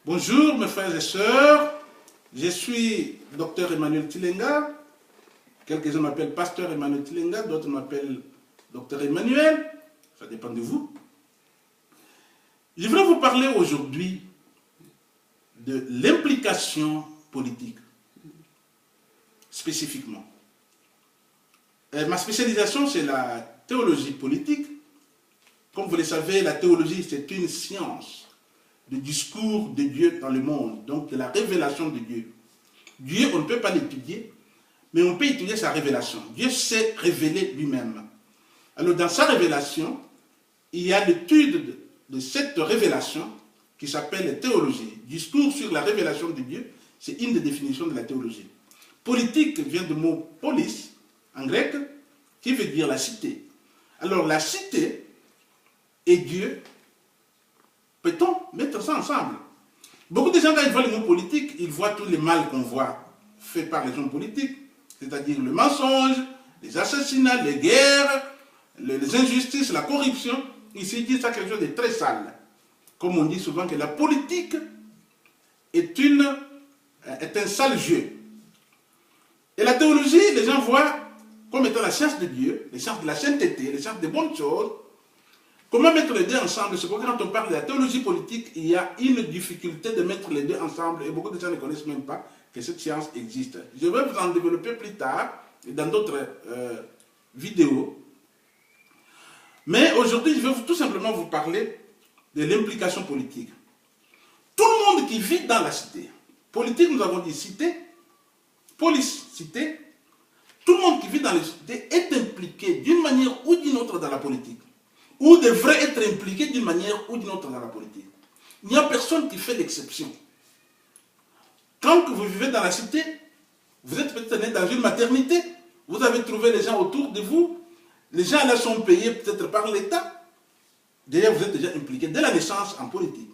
Bonjour mes frères et sœurs, je suis Dr Emmanuel Tilenga, quelques-uns m'appellent Pasteur Emmanuel Tilenga, d'autres m'appellent Dr Emmanuel, ça dépend de vous. Je voudrais vous parler aujourd'hui de l'implication politique, spécifiquement. Ma spécialisation, c'est la théologie politique. Comme vous le savez, la théologie, c'est une science du discours de Dieu dans le monde, donc de la révélation de Dieu. Dieu, on ne peut pas l'étudier, mais on peut étudier sa révélation. Dieu s'est révélé lui-même. Alors, dans sa révélation, il y a l'étude de cette révélation qui s'appelle théologie. Discours sur la révélation de Dieu, c'est une des définitions de la théologie. Politique vient du mot polis, en grec, qui veut dire la cité. Alors, la cité et Dieu, peut-on mettre ça ensemble? Beaucoup de gens, quand ils voient le mot politique, ils voient tous les mal qu'on voit faits par les hommes politiques, c'est-à-dire le mensonge, les assassinats, les guerres, les injustices, la corruption. Ils se disent ça quelque chose de très sale. Comme on dit souvent que la politique est un sale jeu. Et la théologie, les gens voient comme étant la science de Dieu, les sciences de la sainteté, les sciences des bonnes choses. Comment mettre les deux ensemble? C'est pourquoi quand on parle de la théologie politique, il y a une difficulté de mettre les deux ensemble et beaucoup de gens ne connaissent même pas que cette science existe. Je vais vous en développer plus tard et dans d'autres vidéos. Mais aujourd'hui, je vais tout simplement vous parler de l'implication politique. Tout le monde qui vit dans la cité, politique, nous avons dit cité, police, cité, tout le monde qui vit dans la cité est impliqué d'une manière ou d'une autre dans la politique, ou devrait être impliqué d'une manière ou d'une autre dans la politique. Il n'y a personne qui fait l'exception. Quand vous vivez dans la cité, vous êtes peut-être né dans une maternité, vous avez trouvé les gens autour de vous, les gens là sont payés peut-être par l'État. D'ailleurs, vous êtes déjà impliqué dès la naissance en politique.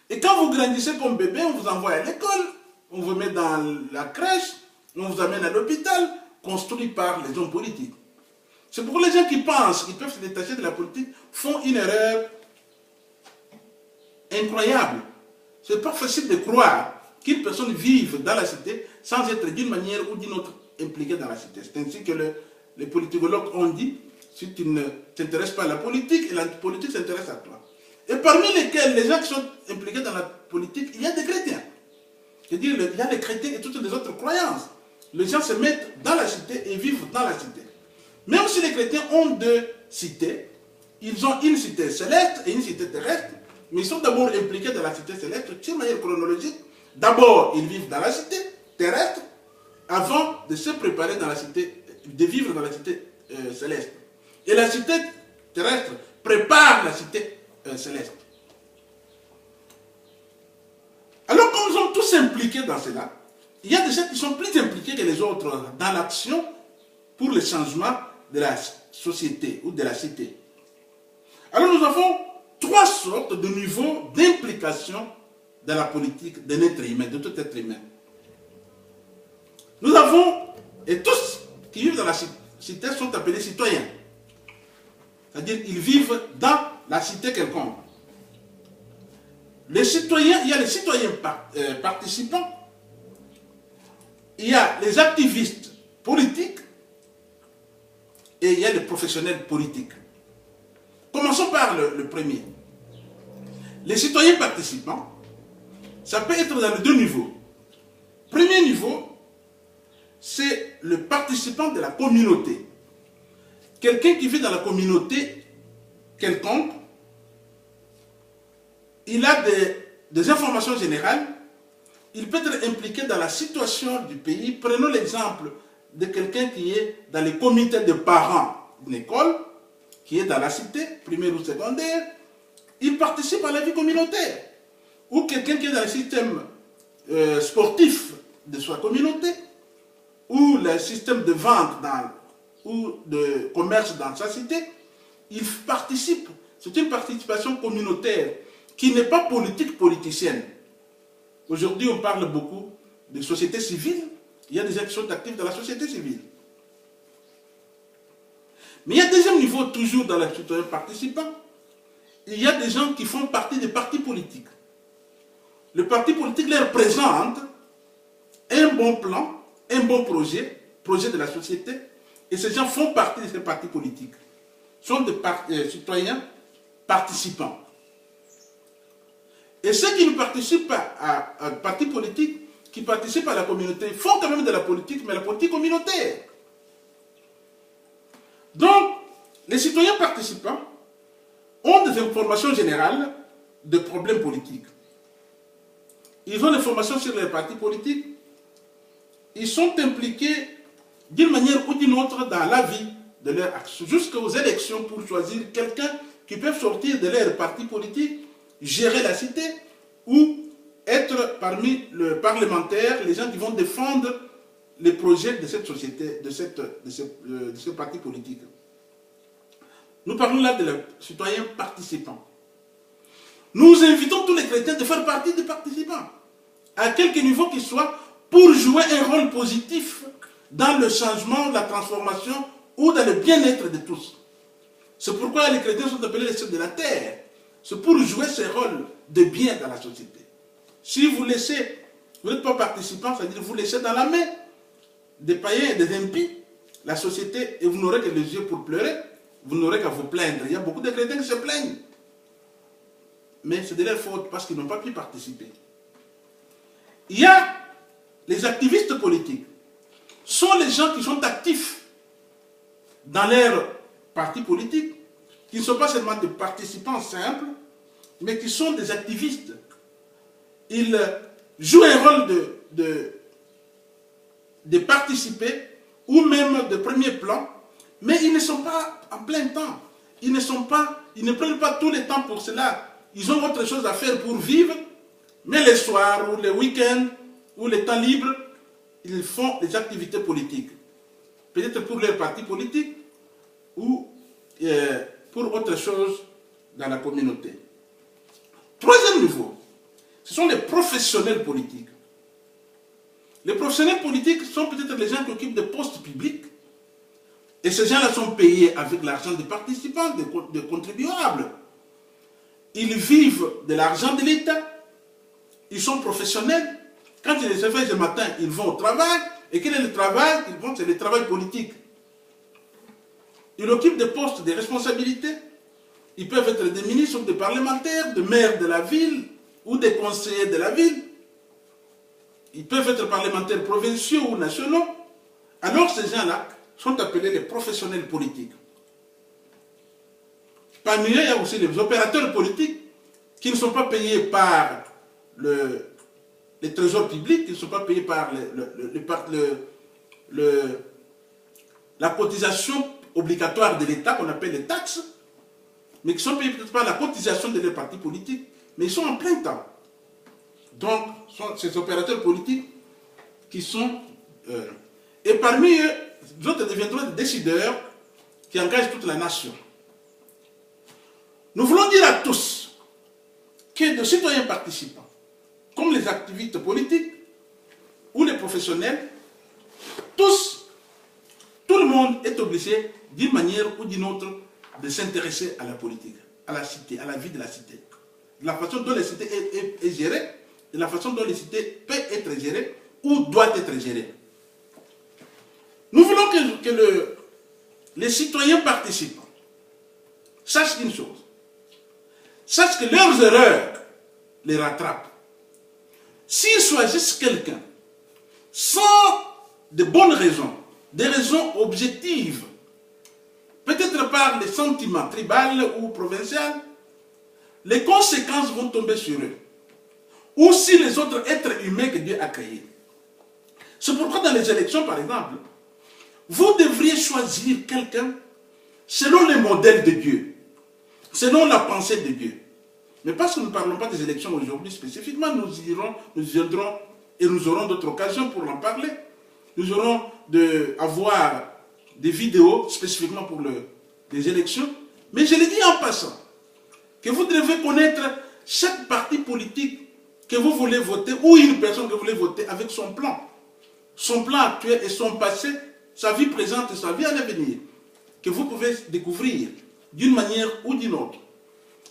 Et quand vous grandissez comme bébé, on vous envoie à l'école, on vous met dans la crèche, on vous amène à l'hôpital, construit par les hommes politiques. C'est pour les gens qui pensent qu'ils peuvent se détacher de la politique, font une erreur incroyable. Ce n'est pas facile de croire qu'une personne vive dans la cité sans être d'une manière ou d'une autre impliquée dans la cité. C'est ainsi que les politicologues ont dit, si tu ne t'intéresses pas à la politique, et la politique s'intéresse à toi. Et parmi lesquels, les gens qui sont impliqués dans la politique, il y a des chrétiens. C'est-à-dire, il y a les chrétiens et toutes les autres croyances. Les gens se mettent dans la cité et vivent dans la cité. Même si les chrétiens ont deux cités, ils ont une cité céleste et une cité terrestre, mais ils sont d'abord impliqués dans la cité céleste d'une manière chronologique. D'abord, ils vivent dans la cité terrestre avant de se préparer dans la cité, de vivre dans la cité céleste. Et la cité terrestre prépare la cité céleste. Alors, comme ils sont tous impliqués dans cela, il y a des gens qui sont plus impliqués que les autres dans l'action pour le changement de la société ou de la cité. Alors nous avons trois sortes de niveaux d'implication dans la politique d'un être humain, de tout être humain. Nous avons, et tous qui vivent dans la cité sont appelés citoyens. C'est-à-dire qu'ils vivent dans la cité quelconque. Les citoyens, il y a les citoyens participants, il y a les activistes politiques, et il y a les professionnels politiques. Commençons par le premier. Les citoyens participants, ça peut être dans les deux niveaux. Premier niveau, c'est le participant de la communauté. Quelqu'un qui vit dans la communauté quelconque, il a des informations générales, il peut être impliqué dans la situation du pays. Prenons l'exemple de quelqu'un qui est dans les comités de parents d'une école, qui est dans la cité, primaire ou secondaire, il participe à la vie communautaire. Ou quelqu'un qui est dans le système sportif de sa communauté, ou le système de vente ou de commerce dans sa cité, il participe. C'est une participation communautaire qui n'est pas politique politicienne. Aujourd'hui, on parle beaucoup de société civile. Il y a des gens qui sont actifs dans la société civile. Mais il y a un deuxième niveau, toujours dans les citoyens participants. Il y a des gens qui font partie des partis politiques. le parti politique leur présente un bon plan, un bon projet de la société, et ces gens font partie de ces partis politiques, sont des citoyens participants. Et ceux qui ne participent pas à un parti politique, qui participent à la communauté, font quand même de la politique, mais la politique communautaire. Donc, les citoyens participants ont des informations générales de problèmes politiques. Ils ont des formations sur les partis politiques. Ils sont impliqués d'une manière ou d'une autre dans la vie de leur action, jusqu'aux élections pour choisir quelqu'un qui peut sortir de leur parti politique, gérer la cité ou être parmi les parlementaires, les gens qui vont défendre les projets de cette société, de ce parti politique. Nous parlons là de citoyens participants. Nous invitons tous les chrétiens de faire partie des participants, à quelque niveau qu'ils soient, pour jouer un rôle positif dans le changement, la transformation ou dans le bien-être de tous. C'est pourquoi les chrétiens sont appelés les sœurs de la terre. C'est pour jouer ce rôle de bien dans la société. Si vous laissez, vous n'êtes pas participant, c'est-à-dire vous laissez dans la main des païens et des impies la société, et vous n'aurez que les yeux pour pleurer, vous n'aurez qu'à vous plaindre. Il y a beaucoup de chrétiens qui se plaignent. Mais c'est de leur faute parce qu'ils n'ont pas pu participer. Il y a les activistes politiques. Sont les gens qui sont actifs dans leur parti politique, qui ne sont pas seulement des participants simples, mais qui sont des activistes. Ils jouent un rôle de participer, ou même de premier plan, mais ils ne sont pas en plein temps. Ils ne prennent pas tout le temps pour cela. Ils ont autre chose à faire pour vivre, mais les soirs, ou les week-ends, ou les temps libres, ils font des activités politiques. Peut-être pour leur parti politique, ou pour autre chose dans la communauté. Troisième niveau, ce sont les professionnels politiques. Les professionnels politiques sont peut-être les gens qui occupent des postes publics, et ces gens-là sont payés avec l'argent des participants, des contribuables. Ils vivent de l'argent de l'État, ils sont professionnels. Quand ils se réveillent le matin, ils vont au travail, et quel est le travail? C'est le travail politique. Ils occupent des postes de responsabilité. Ils peuvent être des ministres ou des parlementaires, des maires de la ville ou des conseillers de la ville. Ils peuvent être parlementaires provinciaux ou nationaux. Alors ces gens-là sont appelés les professionnels politiques. Parmi eux, il y a aussi les opérateurs politiques qui ne sont pas payés par les trésors publics, qui ne sont pas payés par la cotisation obligatoire de l'État, qu'on appelle les taxes, mais qui sont payés peut-être par la cotisation de leurs partis politiques, mais ils sont en plein temps. Donc, ces opérateurs politiques qui sont... et parmi eux, d'autres deviendront des décideurs qui engagent toute la nation. Nous voulons dire à tous que de citoyens participants, comme les activistes politiques ou les professionnels, tout le monde est obligé, d'une manière ou d'une autre, de s'intéresser à la politique, à la cité, à la vie de la cité. De la façon dont la cité est gérée, de la façon dont la cité peut être gérée ou doit être gérée. Nous voulons que les citoyens participants sachent une chose. Sachent que leurs erreurs les rattrapent. S'ils choisissent quelqu'un sans de bonnes raisons, des raisons objectives, peut-être par les sentiments tribaux ou provinciaux, les conséquences vont tomber sur eux. Ou si les autres êtres humains que Dieu a créés. C'est pourquoi dans les élections, par exemple, vous devriez choisir quelqu'un selon les modèles de Dieu, selon la pensée de Dieu. Mais parce que nous ne parlons pas des élections aujourd'hui spécifiquement, nous viendrons et nous aurons d'autres occasions pour en parler. Nous aurons avoir des vidéos spécifiquement pour les élections. Mais je l'ai dit en passant, que vous devez connaître chaque parti politique que vous voulez voter, ou une personne que vous voulez voter avec son plan. Son plan actuel et son passé, sa vie présente et sa vie à l'avenir, que vous pouvez découvrir d'une manière ou d'une autre.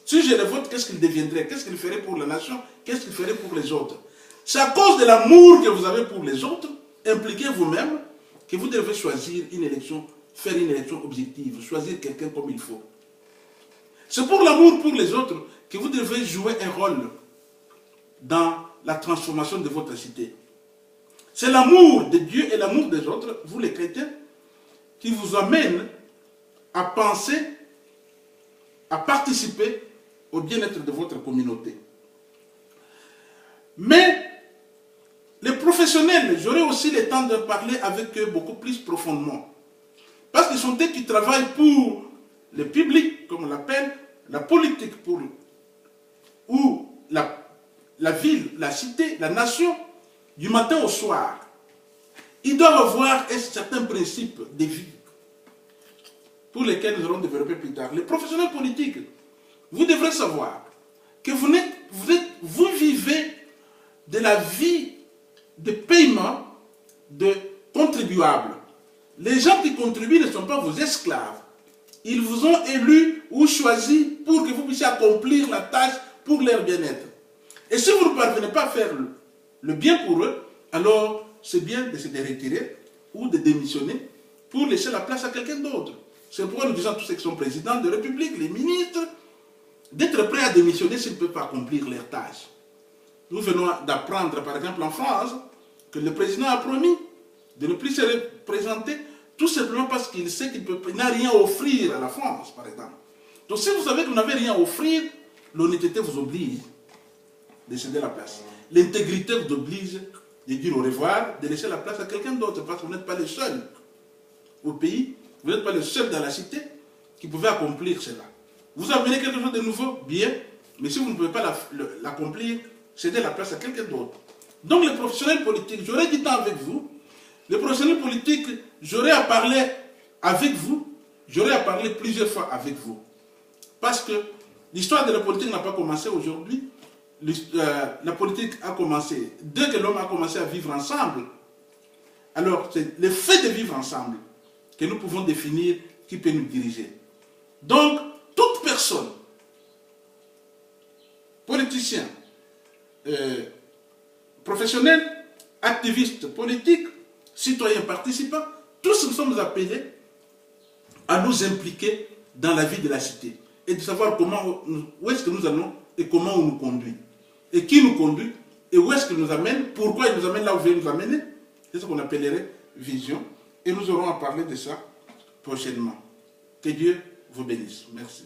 Si je le vote, qu'est-ce qu'il deviendrait? Qu'est-ce qu'il ferait pour la nation? Qu'est-ce qu'il ferait pour les autres? C'est à cause de l'amour que vous avez pour les autres, impliquez vous-même, que vous devez choisir une élection, faire une élection objective, choisir quelqu'un comme il faut. C'est pour l'amour pour les autres que vous devez jouer un rôle dans la transformation de votre cité. C'est l'amour de Dieu et l'amour des autres, vous les chrétiens, qui vous amène à penser, à participer au bien-être de votre communauté. Mais les professionnels, j'aurai aussi le temps de parler avec eux beaucoup plus profondément. Parce qu'ils sont eux qui travaillent pour le public, comme on l'appelle, la politique, ou la ville, la cité, la nation, du matin au soir. Ils doivent avoir un certain principe de vie pour lesquels nous allons développer plus tard. Les professionnels politiques, vous devrez savoir que vous vivez de la vie de paiement de contribuables. Les gens qui contribuent ne sont pas vos esclaves. Ils vous ont élus ou choisis pour que vous puissiez accomplir la tâche pour leur bien-être. Et si vous ne parvenez pas à faire le bien pour eux, alors c'est bien de se retirer ou de démissionner pour laisser la place à quelqu'un d'autre. C'est pourquoi nous disons à tous ceux qui sont présidents de la République, les ministres, d'être prêts à démissionner s'ils ne peuvent pas accomplir leurs tâches. Nous venons d'apprendre, par exemple en France, que le président a promis de ne plus se représenter, tout simplement parce qu'il sait qu'il n'a rien à offrir à la France, par exemple. Donc si vous savez que vous n'avez rien à offrir, l'honnêteté vous oblige de céder la place. L'intégrité vous oblige de dire au revoir, de laisser la place à quelqu'un d'autre, parce que vous n'êtes pas le seul au pays, vous n'êtes pas le seul dans la cité qui pouvait accomplir cela. Vous amenez quelque chose de nouveau, bien, mais si vous ne pouvez pas l'accomplir, cédez la place à quelqu'un d'autre. Donc les professionnels politiques, j'aurai du temps avec vous. Les professionnels politiques, j'aurai à parler avec vous, j'aurai à parler plusieurs fois avec vous. Parce que l'histoire de la politique n'a pas commencé aujourd'hui. La politique a commencé dès que l'homme a commencé à vivre ensemble. Alors, c'est le fait de vivre ensemble que nous pouvons définir qui peut nous diriger. Donc, toute personne, politicien, professionnel, activiste politique, citoyen participant, tous nous sommes appelés à nous impliquer dans la vie de la cité et de savoir où est-ce que nous allons et comment on nous conduit. Et qui nous conduit et où est-ce qu'il nous amène, pourquoi il nous amène là où il veut nous amener. C'est ce qu'on appellerait vision. Et nous aurons à parler de ça prochainement. Que Dieu vous bénisse. Merci.